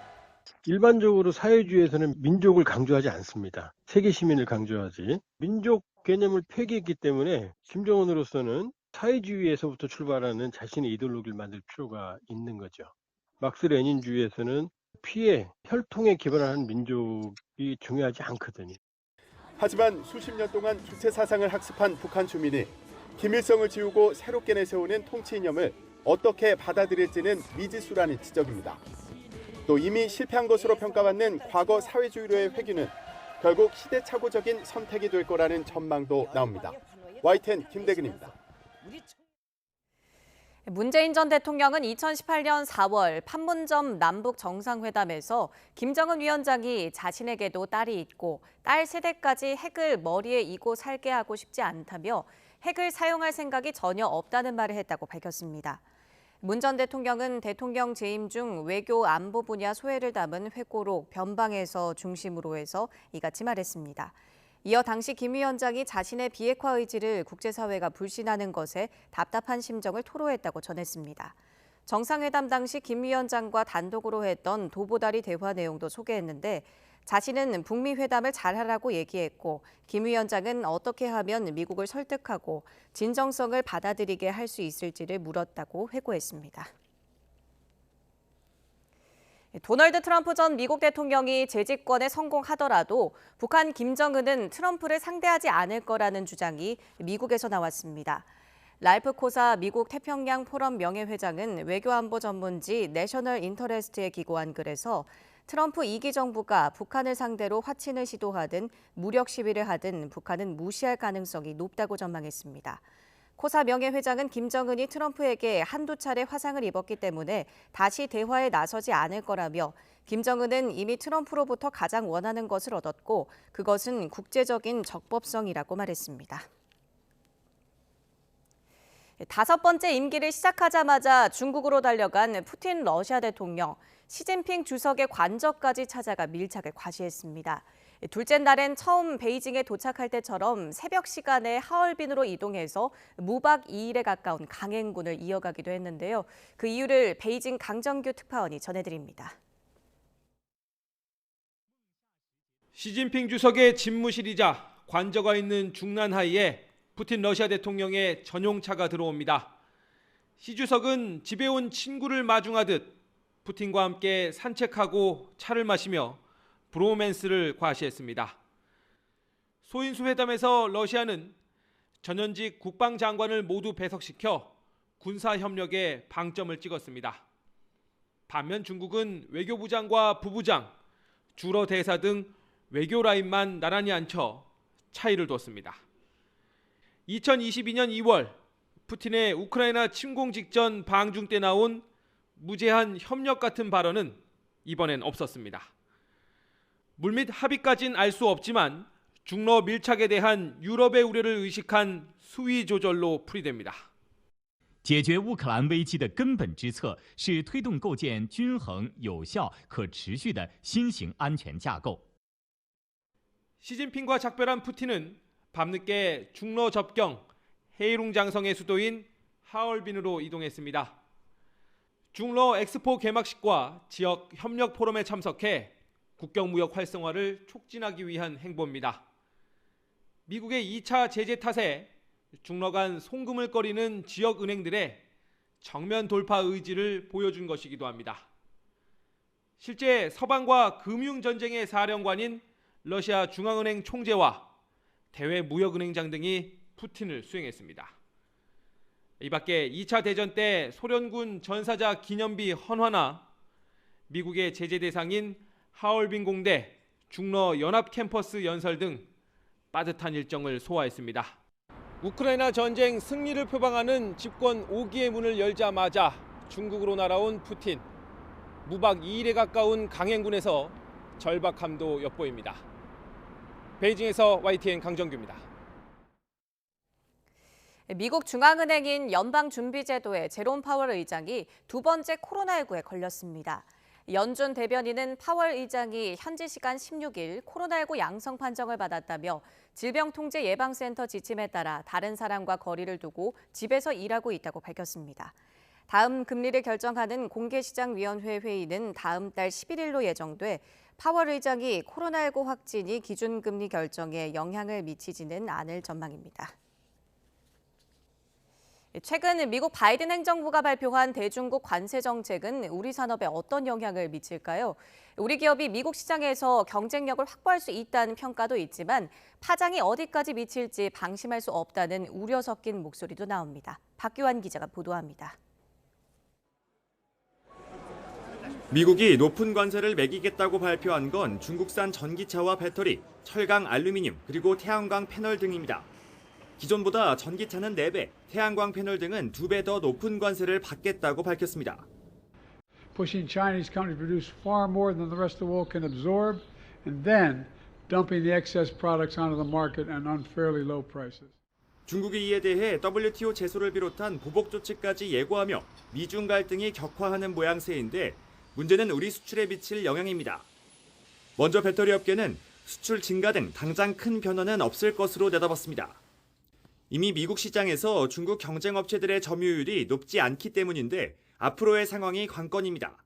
일반적으로 사회주의에서는 민족을 강조하지 않습니다. 세계 시민을 강조하지. 민족 개념을 폐기했기 때문에 김정은으로서는 사회주의에서부터 출발하는 자신의 이데올로기를 만들 필요가 있는 거죠. 막스 레닌주의에서는 피에 혈통에 기반한 민족이 중요하지 않거든요. 하지만 수십 년 동안 주체 사상을 학습한 북한 주민이 김일성을 지우고 새롭게 내세우는 통치 이념을 어떻게 받아들일지는 미지수라는 지적입니다. 또 이미 실패한 것으로 평가받는 과거 사회주의로의 회귀는 결국 시대착오적인 선택이 될 거라는 전망도 나옵니다. YTN 김대근입니다. 문재인 전 대통령은 2018년 4월 판문점 남북 정상회담에서 김정은 위원장이 자신에게도 딸이 있고 딸 세대까지 핵을 머리에 이고 살게 하고 싶지 않다며 핵을 사용할 생각이 전혀 없다는 말을 했다고 밝혔습니다. 문 전 대통령은 대통령 재임 중 외교 안보 분야 소회를 담은 회고록 변방에서 중심으로 해서 이같이 말했습니다. 이어 당시 김 위원장이 자신의 비핵화 의지를 국제사회가 불신하는 것에 답답한 심정을 토로했다고 전했습니다. 정상회담 당시 김 위원장과 단독으로 했던 도보다리 대화 내용도 소개했는데 자신은 북미 회담을 잘하라고 얘기했고 김 위원장은 어떻게 하면 미국을 설득하고 진정성을 받아들이게 할 수 있을지를 물었다고 회고했습니다. 도널드 트럼프 전 미국 대통령이 재집권에 성공하더라도 북한 김정은은 트럼프를 상대하지 않을 거라는 주장이 미국에서 나왔습니다. 랄프 코사 미국 태평양 포럼 명예회장은 외교안보 전문지 내셔널 인터레스트에 기고한 글에서 트럼프 2기 정부가 북한을 상대로 화친을 시도하든 무력 시위를 하든 북한은 무시할 가능성이 높다고 전망했습니다. 코사 명예회장은 김정은이 트럼프에게 한두 차례 화상을 입었기 때문에 다시 대화에 나서지 않을 거라며 김정은은 이미 트럼프로부터 가장 원하는 것을 얻었고 그것은 국제적인 적법성이라고 말했습니다. 5번째 임기를 시작하자마자 중국으로 달려간 푸틴 러시아 대통령, 시진핑 주석의 관저까지 찾아가 밀착을 과시했습니다. 둘째 날엔 처음 베이징에 도착할 때처럼 새벽 시간에 하얼빈으로 이동해서 무박 2일에 가까운 강행군을 이어가기도 했는데요. 그 이유를 베이징 강정규 특파원이 전해드립니다. 시진핑 주석의 집무실이자 관저가 있는 중난하이에 푸틴 러시아 대통령의 전용차가 들어옵니다. 시 주석은 집에 온 친구를 마중하듯 푸틴과 함께 산책하고 차를 마시며 브로맨스를 과시했습니다. 소인수 회담에서 러시아는 전현직 국방장관을 모두 배석시켜 군사협력에 방점을 찍었습니다. 반면 중국은 외교부장과 부부장, 주러 대사 등 외교 라인만 나란히 앉혀 차이를 뒀습니다. 2022년 2월 푸틴의 우크라이나 침공 직전 방중 때 나온 무제한 협력 같은 발언은 이번엔 없었습니다. 물밑 합의까진 알 수 없지만 중러 밀착에 대한 유럽의 우려를 의식한 수위 조절로 풀이됩니다. 解决乌克兰危机的根本之策是推动构建均衡、有效、可持续的新型安全架构。 시진핑과 작별한 푸틴은 밤늦게 중러 접경 헤이룽 장성의 수도인 하얼빈으로 이동했습니다. 중러 엑스포 개막식과 지역 협력 포럼에 참석해 국경 무역 활성화를 촉진하기 위한 행보입니다. 미국의 2차 제재 탓에 중러 간 송금을 꺼리는 지역 은행들의 정면 돌파 의지를 보여준 것이기도 합니다. 실제 서방과 금융 전쟁의 사령관인 러시아 중앙은행 총재와 대외 무역은행장 등이 푸틴을 수행했습니다. 이 밖에 2차 대전 때 소련군 전사자 기념비 헌화나 미국의 제재 대상인 하얼빈 공대 중러 연합 캠퍼스 연설 등 빠듯한 일정을 소화했습니다. 우크라이나 전쟁 승리를 표방하는 집권 5기의 문을 열자마자 중국으로 날아온 푸틴. 무박 2일에 가까운 강행군에서 절박함도 엿보입니다. 베이징에서 YTN 강정규입니다. 미국 중앙은행인 연방준비제도의 제롬 파월 의장이 두 번째 코로나19에 걸렸습니다. 연준 대변인은 파월 의장이 현지 시간 16일 코로나19 양성 판정을 받았다며 질병통제예방센터 지침에 따라 다른 사람과 거리를 두고 집에서 일하고 있다고 밝혔습니다. 다음 금리를 결정하는 공개시장위원회 회의는 다음 달 11일로 예정돼 파월 의장이 코로나19 확진이 기준금리 결정에 영향을 미치지는 않을 전망입니다. 최근 미국 바이든 행정부가 발표한 대중국 관세 정책은 우리 산업에 어떤 영향을 미칠까요? 우리 기업이 미국 시장에서 경쟁력을 확보할 수 있다는 평가도 있지만 파장이 어디까지 미칠지 방심할 수 없다는 우려 섞인 목소리도 나옵니다. 박규환 기자가 보도합니다. 미국이 높은 관세를 매기겠다고 발표한 건 중국산 전기차와 배터리, 철강 알루미늄, 그리고 태양광 패널 등입니다. 기존보다 전기차는 4배, 태양광 패널 등은 2배 더 높은 관세를 받겠다고 밝혔습니다. Pushing Chinese companies to produce far more than the rest of the world can absorb, and then dumping the excess products onto the market at unfairly low prices. 중국이 이에 대해 WTO 제소를 비롯한 보복 조치까지 예고하며 미중 갈등이 격화하는 모양새인데 문제는 우리 수출에 미칠 영향입니다. 먼저 배터리 업계는 수출 증가 등 당장 큰 변화는 없을 것으로 내다봤습니다. 이미 미국 시장에서 중국 경쟁 업체들의 점유율이 높지 않기 때문인데 앞으로의 상황이 관건입니다.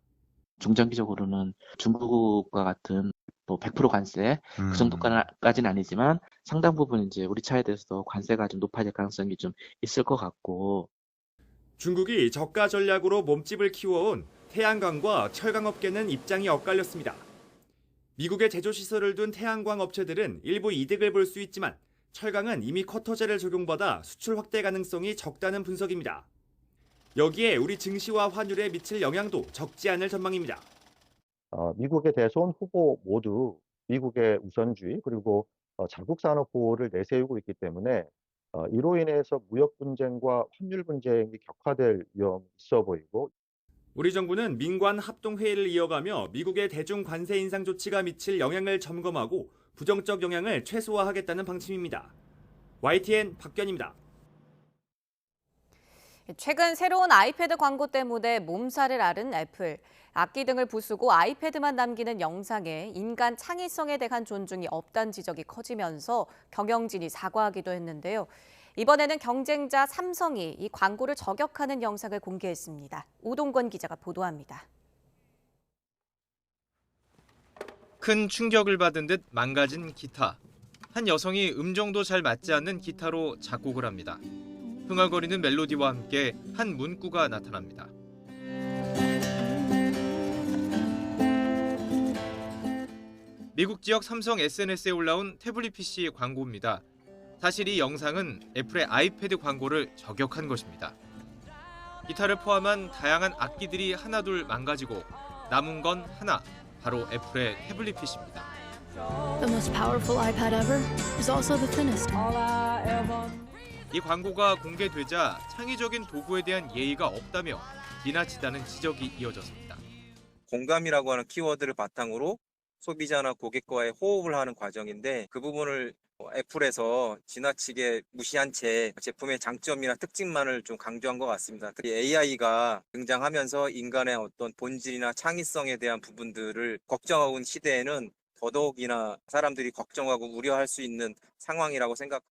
중장기적으로는 중국과 같은 뭐 100% 관세 그 정도까지는 아니지만 상당 부분 이제 우리 차에 대해서도 관세가 좀 높아질 가능성이 좀 있을 것 같고. 중국이 저가 전략으로 몸집을 키워온 태양광과 철강 업계는 입장이 엇갈렸습니다. 미국에 제조 시설을 둔 태양광 업체들은 일부 이득을 볼 수 있지만 철강은 이미 쿼터제를 적용받아 수출 확대 가능성이 적다는 분석입니다. 여기에 우리 증시와 환율에 미칠 영향도 적지 않을 전망입니다. 미국의 대선 후보 모두 미국의 우선주의 그리고 자국 산업 보호를 내세우고 있기 때문에 이로 인해서 무역 분쟁과 환율 분쟁이 격화될 위험이 있어 보이고 우리 정부는 민관 합동회의를 이어가며 미국의 대중 관세 인상 조치가 미칠 영향을 점검하고 부정적 영향을 최소화하겠다는 방침입니다. YTN 박견입니다. 최근 새로운 아이패드 광고 때문에 몸살을 앓은 애플. 악기 등을 부수고 아이패드만 남기는 영상에 인간 창의성에 대한 존중이 없다는 지적이 커지면서 경영진이 사과하기도 했는데요. 이번에는 경쟁자 삼성이 이 광고를 저격하는 영상을 공개했습니다. 오동권 기자가 보도합니다. 큰 충격을 받은 듯 망가진 기타. 한 여성이 음정도 잘 맞지 않는 기타로 작곡을 합니다. 흥얼거리는 멜로디와 함께 한 문구가 나타납니다. 미국 지역 삼성 SNS에 올라온 태블릿 PC 광고입니다. 사실 이 영상은 애플의 아이패드 광고를 저격한 것입니다. 기타를 포함한 다양한 악기들이 하나둘 망가지고 남은 건 하나, 바로 애플의 태블릿 PC입니다. The most powerful iPad ever is also the thinnest. 이 광고가 공개되자 창의적인 도구에 대한 예의가 없다며 지나치다는 지적이 이어졌습니다. 공감이라고 하는 키워드를 바탕으로 소비자나 고객과의 호흡을 하는 과정인데 그 부분을 애플에서 지나치게 무시한 채 제품의 장점이나 특징만을 좀 강조한 것 같습니다. AI가 등장하면서 인간의 어떤 본질이나 창의성에 대한 부분들을 걱정하고 있는 시대에는 더더욱이나 사람들이 걱정하고 우려할 수 있는 상황이라고 생각합니다.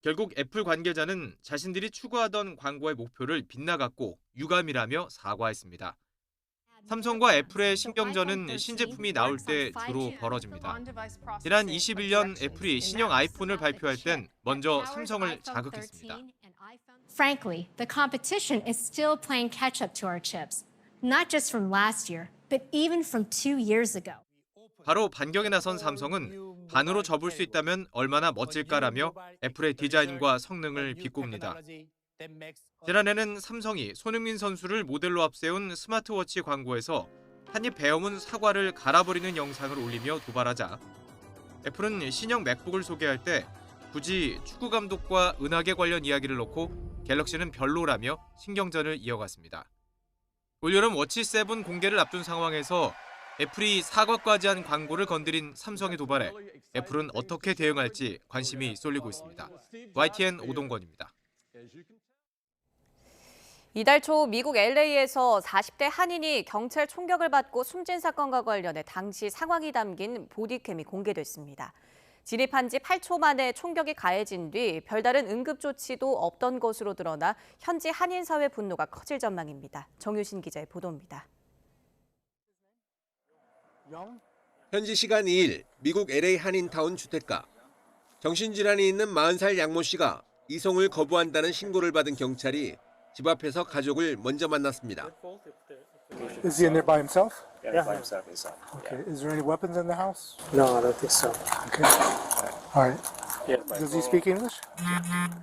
결국 애플 관계자는 자신들이 추구하던 광고의 목표를 빗나갔고 유감이라며 사과했습니다. 삼성과 애플의 신경전은 신제품이 나올 때 주로 벌어집니다. 지난 21년 애플이 신형 아이폰을 발표할 땐 먼저 삼성을 자극했습니다. Frankly, the competition is still playing catch up to our chips, not just from last year, but even from 2 years ago. 바로 반격에 나선 삼성은 반으로 접을 수 있다면 얼마나 멋질까라며 애플의 디자인과 성능을 비꼽니다. 지난해는 삼성이 손흥민 선수를 모델로 앞세운 스마트워치 광고에서 한입 베어문 사과를 갈아버리는 영상을 올리며 도발하자 애플은 신형 맥북을 소개할 때 굳이 축구 감독과 은하계 관련 이야기를 넣고 갤럭시는 별로라며 신경전을 이어갔습니다. 올여름 워치 7 공개를 앞둔 상황에서 애플이 사과까지 한 광고를 건드린 삼성의 도발에 애플은 어떻게 대응할지 관심이 쏠리고 있습니다. YTN 오동건입니다. 이달 초 미국 LA에서 40대 한인이 경찰 총격을 받고 숨진 사건과 관련해 당시 상황이 담긴 보디캠이 공개됐습니다. 진입한 지 8초 만에 총격이 가해진 뒤 별다른 응급 조치도 없던 것으로 드러나 현지 한인 사회 분노가 커질 전망입니다. 정유신 기자의 보도입니다. 현지 시간 2일 미국 LA 한인타운 주택가. 정신질환이 있는 40살 양모 씨가 이송을 거부한다는 신고를 받은 경찰이 집 앞에서 가족을 먼저 만났습니다. Is he in there by himself? Yeah, by himself inside. Okay. Is there any weapons in the house? No, I don't think so. Okay. All right. Yeah, Does he speak English?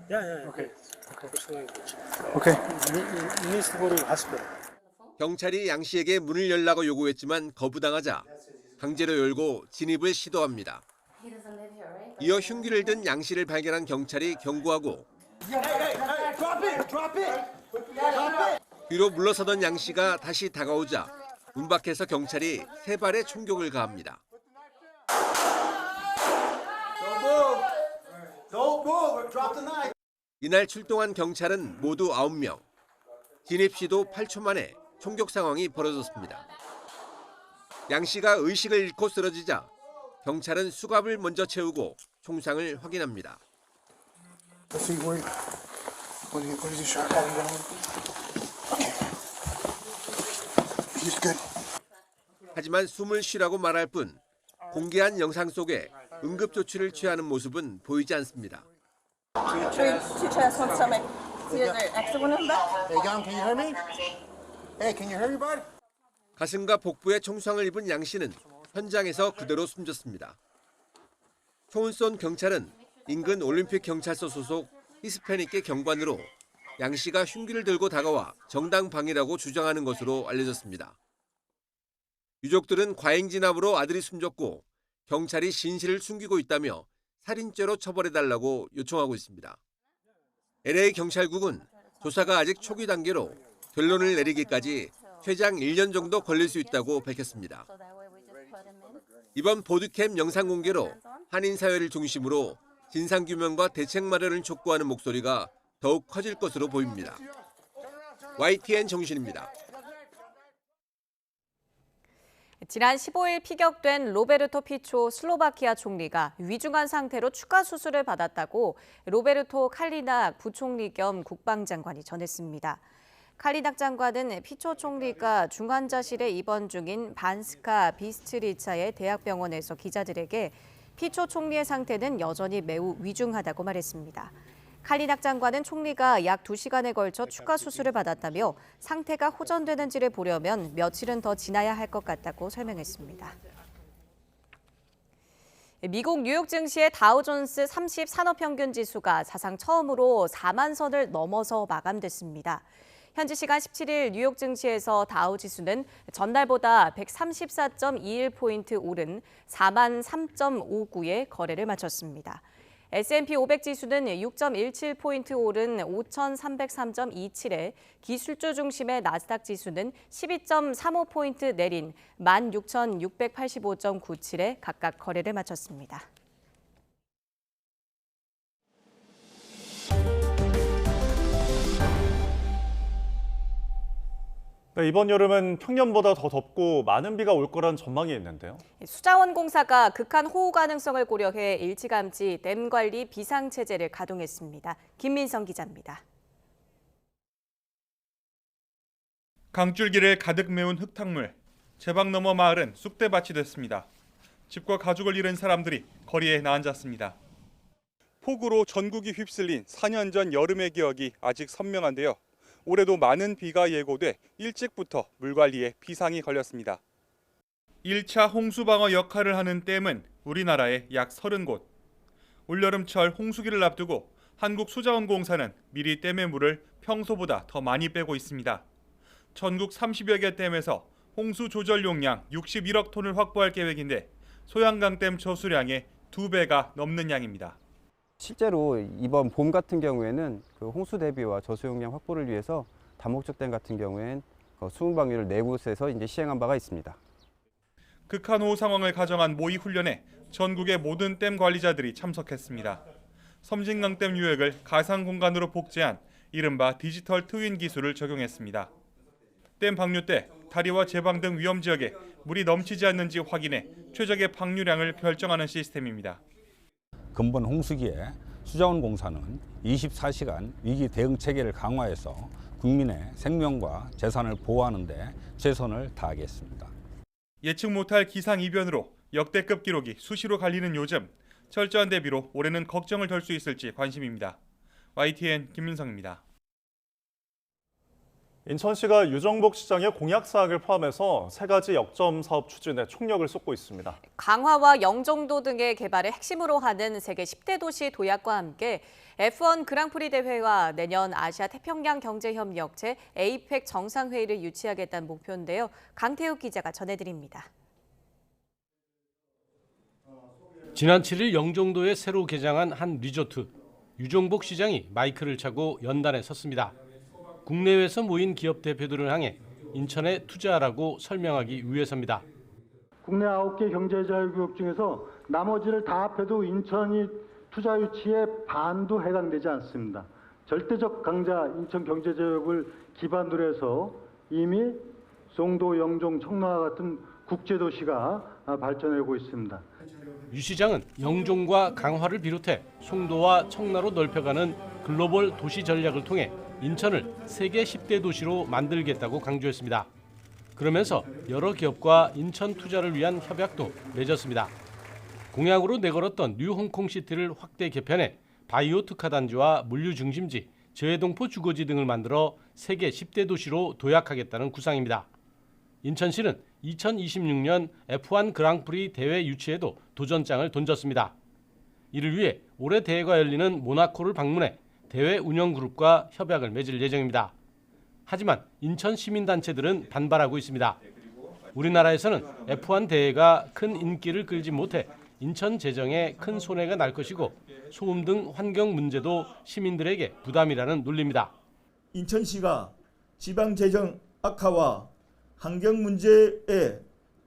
Yeah. Okay. First language. Okay. He needs to go to hospital. 경찰이 양 씨에게 문을 열라고 요구했지만 거부당하자 강제로 열고 진입을 시도합니다. 이어 흉기를 든 양 씨를 발견한 경찰이 경고하고 뒤로 물러서던 양 씨가 다시 다가오자 문 밖에서 경찰이 3발의 총격을 가합니다. 이날 출동한 경찰은 모두 9명. 진입 시도 8초 만에 총격 상황이 벌어졌습니다. 양 씨가 의식을 잃고 쓰러지자 경찰은 수갑을 먼저 채우고 총상을 확인합니다. 하지만 숨을 쉬라고 말할 뿐 공개한 영상 속에 응급 조치를 취하는 모습은 보이지 않습니다. 가슴과 복부에 총상을 입은 양 씨는 현장에서 그대로 숨졌습니다. 총을 쏜 경찰은 인근 올림픽 경찰서 소속 히스패닉계 경관으로 양 씨가 흉기를 들고 다가와 정당방위라고 주장하는 것으로 알려졌습니다. 유족들은 과잉 진압으로 아들이 숨졌고 경찰이 진실을 숨기고 있다며 살인죄로 처벌해달라고 요청하고 있습니다. LA 경찰국은 조사가 아직 초기 단계로 결론을 내리기까지 최장 1년 정도 걸릴 수 있다고 밝혔습니다. 이번 보드캠 영상 공개로 한인 사회를 중심으로 진상규명과 대책 마련을 촉구하는 목소리가 더욱 커질 것으로 보입니다. YTN 정신입니다. 지난 15일 피격된 로베르토 피초 슬로바키아 총리가 위중한 상태로 추가 수술을 받았다고 로베르토 칼리낙 부총리 겸 국방장관이 전했습니다. 칼리낙 장관은 피초 총리가 중환자실에 입원 중인 반스카 비스트리차의 대학병원에서 기자들에게 피초 총리의 상태는 여전히 매우 위중하다고 말했습니다. 칼리낙 장관은 총리가 약 2시간에 걸쳐 추가 수술을 받았다며 상태가 호전되는지를 보려면 며칠은 더 지나야 할 것 같다고 설명했습니다. 미국 뉴욕 증시의 다우존스 30 산업평균 지수가 사상 처음으로 4만 선을 넘어서 마감됐습니다. 현지 시간 17일 뉴욕 증시에서 다우 지수는 전날보다 134.21포인트 오른 4만 3.59에 거래를 마쳤습니다. S&P 500 지수는 6.17포인트 오른 5,303.27에 기술주 중심의 나스닥 지수는 12.35포인트 내린 16,685.97에 각각 거래를 마쳤습니다. 네, 이번 여름은 평년보다 더 덥고 많은 비가 올 거란 전망이 있는데요. 수자원공사가 극한 호우 가능성을 고려해 일찌감치 댐 관리 비상체제를 가동했습니다. 김민성 기자입니다. 강줄기를 가득 메운 흙탕물. 제방 너머 마을은 쑥대밭이 됐습니다. 집과 가족을 잃은 사람들이 거리에 나앉았습니다. 폭우로 전국이 휩쓸린 4년 전 여름의 기억이 아직 선명한데요. 올해도 많은 비가 예고돼 일찍부터 물관리에 비상이 걸렸습니다. 1차 홍수방어 역할을 하는 댐은 우리나라에 약 30곳. 올여름철 홍수기를 앞두고 한국수자원공사는 미리 댐의 물을 평소보다 더 많이 빼고 있습니다. 전국 30여 개 댐에서 홍수 조절 용량 61억 톤을 확보할 계획인데 소양강댐 저수량의 2배가 넘는 양입니다. 실제로 이번 봄 같은 경우에는 그 홍수 대비와 저수 용량 확보를 위해서 다목적 댐 같은 경우엔 수문 방류를 4곳에서 이제 시행한 바가 있습니다. 극한 호우 상황을 가정한 모의 훈련에 전국의 모든 댐 관리자들이 참석했습니다. 섬진강댐 유역을 가상 공간으로 복제한 이른바 디지털 트윈 기술을 적용했습니다. 댐 방류 때 다리와 제방 등 위험 지역에 물이 넘치지 않는지 확인해 최적의 방류량을 결정하는 시스템입니다. 근본 홍수기에 수자원공사는 24시간 위기 대응 체계를 강화해서 국민의 생명과 재산을 보호하는 데 최선을 다하겠습니다. 예측 못할 기상 이변으로 역대급 기록이 수시로 갈리는 요즘 철저한 대비로 올해는 걱정을 덜 수 있을지 관심입니다. YTN 김민성입니다. 인천시가 유정복 시장의 공약 사항을 포함해서 3가지 역점 사업 추진에 총력을 쏟고 있습니다. 강화와 영종도 등의 개발을 핵심으로 하는 세계 10대 도시 도약과 함께 F1 그랑프리 대회와 내년 아시아 태평양 경제협력체 APEC 정상회의를 유치하겠다는 목표인데요. 강태욱 기자가 전해드립니다. 지난 7일 영종도에 새로 개장한 한 리조트. 유정복 시장이 마이크를 차고 연단에 섰습니다. 국내외에서 모인 기업 대표들을 향해 인천에 투자하라고 설명하기 위해서입니다. 국내 9개 경제자유구역 중에서 나머지를 다 합해도 인천이 투자 유치에 반도 해당되지 않습니다. 절대적 강자 인천 경제자유구역을 기반으로 해서 이미 송도, 영종, 청라와 같은 국제도시가 발전하고 있습니다. 유 시장은 영종과 강화를 비롯해 송도와 청라로 넓혀가는 글로벌 도시 전략을 통해 인천을 세계 10대 도시로 만들겠다고 강조했습니다. 그러면서 여러 기업과 인천 투자를 위한 협약도 맺었습니다. 공약으로 내걸었던 뉴 홍콩시티를 확대 개편해 바이오 특화 단지와 물류 중심지, 저해동포 주거지 등을 만들어 세계 10대 도시로 도약하겠다는 구상입니다. 인천시는 2026년 F1 그랑프리 대회 유치에도 도전장을 던졌습니다. 이를 위해 올해 대회가 열리는 모나코를 방문해 대회 운영 그룹과 협약을 맺을 예정입니다. 하지만 인천 시민단체들은 반발하고 있습니다. 우리나라에서는 F1 대회가 큰 인기를 끌지 못해 인천 재정에 큰 손해가 날 것이고 소음 등 환경 문제도 시민들에게 부담이라는 논리입니다. 인천시가 지방 재정 악화와 환경 문제에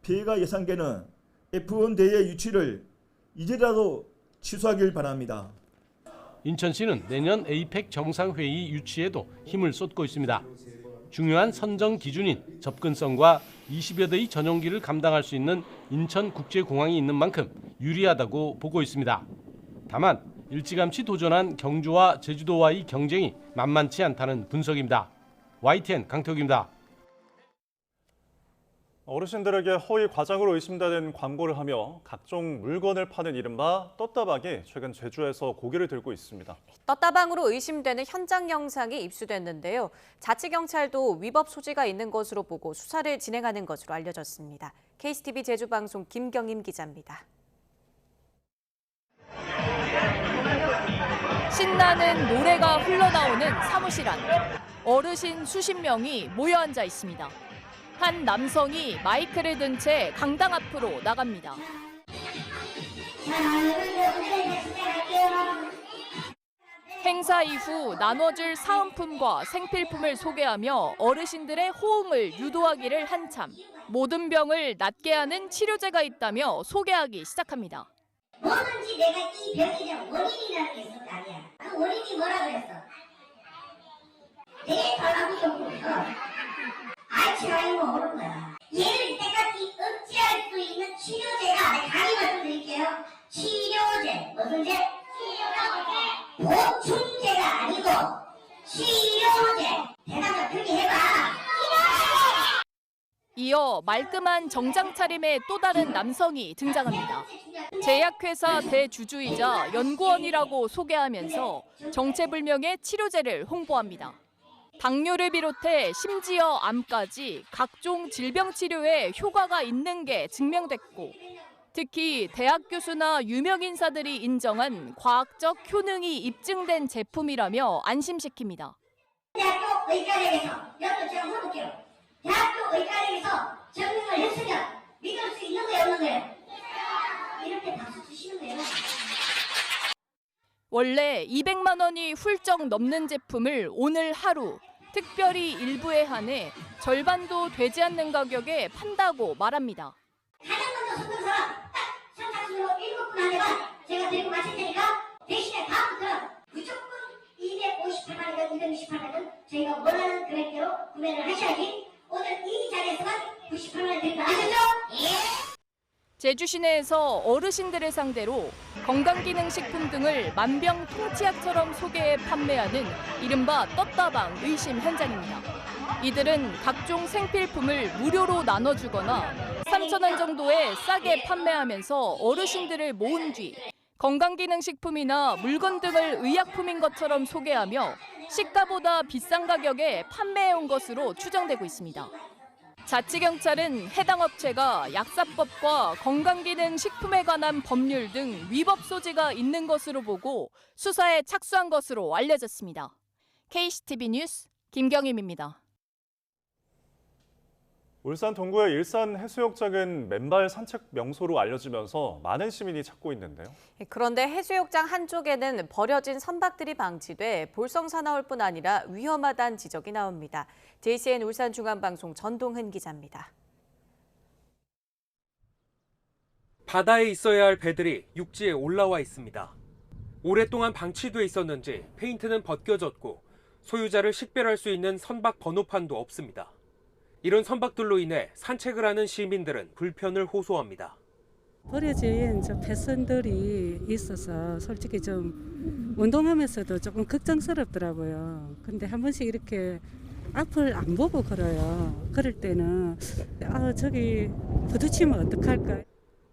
피해가 예상되는 F1 대회 유치를 이제라도 취소하길 바랍니다. 인천시는 내년 APEC 정상회의 유치에도 힘을 쏟고 있습니다. 중요한 선정 기준인 접근성과 20여 대의 전용기를 감당할 수 있는 인천국제공항이 있는 만큼 유리하다고 보고 있습니다. 다만 일찌감치 도전한 경주와 제주도와의 경쟁이 만만치 않다는 분석입니다. YTN 강태욱입니다. 어르신들에게 허위 과장으로 의심되는 광고를 하며 각종 물건을 파는 이른바 떴다방이 최근 제주에서 고개를 들고 있습니다. 떴다방으로 의심되는 현장 영상이 입수됐는데요. 자치경찰도 위법 소지가 있는 것으로 보고 수사를 진행하는 것으로 알려졌습니다. KCTV 제주방송 김경임 기자입니다. 신나는 노래가 흘러나오는 사무실 안. 어르신 수십 명이 모여 앉아 있습니다. 한 남성이 마이크를 든 채 강당 앞으로 나갑니다. 행사 이후 나눠줄 사은품과 생필품을 소개하며 어르신들의 호응을 유도하기를 한참. 모든 병을 낫게 하는 치료제가 있다며 소개하기 시작합니다. 뭐든지 내가 이 병에 원인이라는 게 있을 거 아니야. 그 원인이 뭐라 그랬어? 되게 달라붙었고 알츠하이머 오는 거야. 얘를 이때까지 억제할 수 있는 치료제가 내가 강의 말씀드릴게요. 치료제, 무슨 제? 보충제가 아니고 치료제. 대답을 그렇게 해봐. 이어 말끔한 정장 차림의 또 다른 남성이 등장합니다. 제약회사 대주주이자 연구원이라고 소개하면서 정체불명의 치료제를 홍보합니다. 당뇨를 비롯해 심지어 암까지 각종 질병 치료에 효과가 있는 게 증명됐고 특히 대학 교수나 유명 인사들이 인정한 과학적 효능이 입증된 제품이라며 안심시킵니다. 대학교 의과대학에서 여러분 제가 물어볼게요. 대학교 의과대학에서 적용을 했으면 믿을 수 있는 거예요, 없는 거예요? 이렇게 박수 치시는 거예요. 원래 200만 원이 훌쩍 넘는 제품을 오늘 하루 특별히 일부에 한해 절반도 되지 않는 가격에 판다고 말합니다. 가장 먼저 손든 사람 딱 선착순으로 7분 안에만 제가 데리고 마실 테니까 대신에 다음부터 무조건 258만이든 268만이든 저희가 원하는 금액대로 구매를 하셔야지 오늘 이 자리에서만 98만 원 드립니다. 아셨죠? 예. 제주 시내에서 어르신들을 상대로 건강기능식품 등을 만병통치약처럼 소개해 판매하는 이른바 떴다방 의심 현장입니다. 이들은 각종 생필품을 무료로 나눠주거나 3,000원 정도에 싸게 판매하면서 어르신들을 모은 뒤 건강기능식품이나 물건 등을 의약품인 것처럼 소개하며 시가보다 비싼 가격에 판매해온 것으로 추정되고 있습니다. 자치경찰은 해당 업체가 약사법과 건강기능식품에 관한 법률 등 위법 소지가 있는 것으로 보고 수사에 착수한 것으로 알려졌습니다. KCTV 뉴스 김경임입니다. 울산 동구의 일산 해수욕장은 맨발 산책 명소로 알려지면서 많은 시민이 찾고 있는데요. 그런데 해수욕장 한쪽에는 버려진 선박들이 방치돼 볼성사나울뿐 아니라 위험하다는 지적이 나옵니다. JCN 울산중앙방송 전동흔 기자입니다. 바다에 있어야 할 배들이 육지에 올라와 있습니다. 오랫동안 방치돼 있었는지 페인트는 벗겨졌고 소유자를 식별할 수 있는 선박 번호판도 없습니다. 이런 선박들로 인해 산책을 하는 시민들은 불편을 호소합니다. 버려진 폐선들이 있어서 솔직히 좀 운동하면서도 조금 걱정스럽더라고요. 근데 한 번씩 이렇게 앞을 안 보고 걸어요. 그럴 때는 저기 부딪히면 어떡할까.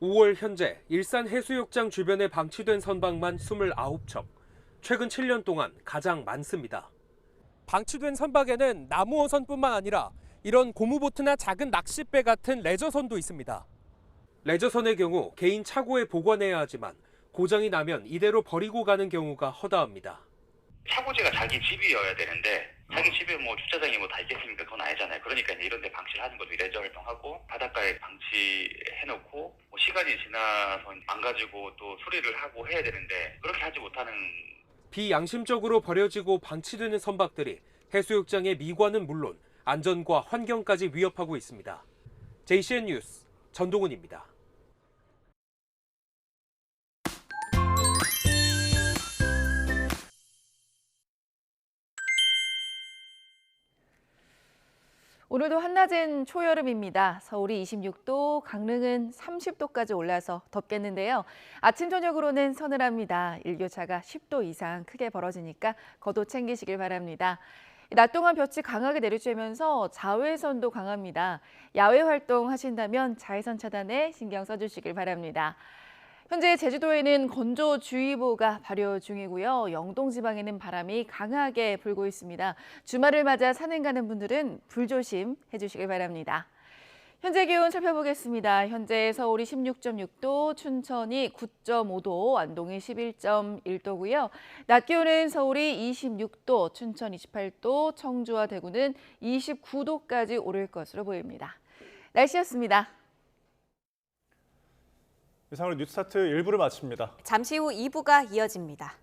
5월 현재 일산 해수욕장 주변에 방치된 선박만 29척. 최근 7년 동안 가장 많습니다. 방치된 선박에는 나무어선뿐만 아니라 이런 고무보트나 작은 낚싯배 같은 레저선도 있습니다. 레저선의 경우 개인 차고에 보관해야 하지만 고장이 나면 이대로 버리고 가는 경우가 허다합니다. 차고지가 자기 집이어야 되는데 자기 집에 뭐 주차장이 뭐 다 있겠습니까? 그건 아니잖아요. 그러니까 이런 데 방치를 하는 것도 레저 활동하고 바닷가에 방치해놓고 뭐 시간이 지나서 망가지고 또 수리를 하고 해야 되는데 그렇게 하지 못하는. 비양심적으로 버려지고 방치되는 선박들이 해수욕장의 미관은 물론 안전과 환경까지 위협하고 있습니다. JCN 뉴스 전동훈입니다. 오늘도 한낮은 초여름입니다. 서울이 26도, 강릉은 30도까지 올라서 덥겠는데요. 아침 저녁으로는 서늘합니다. 일교차가 10도 이상 크게 벌어지니까 겉옷 챙기시길 바랍니다. 낮 동안 볕이 강하게 내리쬐면서 자외선도 강합니다. 야외 활동하신다면 자외선 차단에 신경 써주시길 바랍니다. 현재 제주도에는 건조주의보가 발효 중이고요. 영동 지방에는 바람이 강하게 불고 있습니다. 주말을 맞아 산행 가는 분들은 불조심 해주시길 바랍니다. 현재 기온 살펴보겠습니다. 현재 서울이 16.6도, 춘천이 9.5도, 안동이 11.1도고요. 낮 기온은 서울이 26도, 춘천 28도, 청주와 대구는 29도까지 오를 것으로 보입니다. 날씨였습니다. 이상으로 뉴스타트 1부를 마칩니다. 잠시 후 2부가 이어집니다.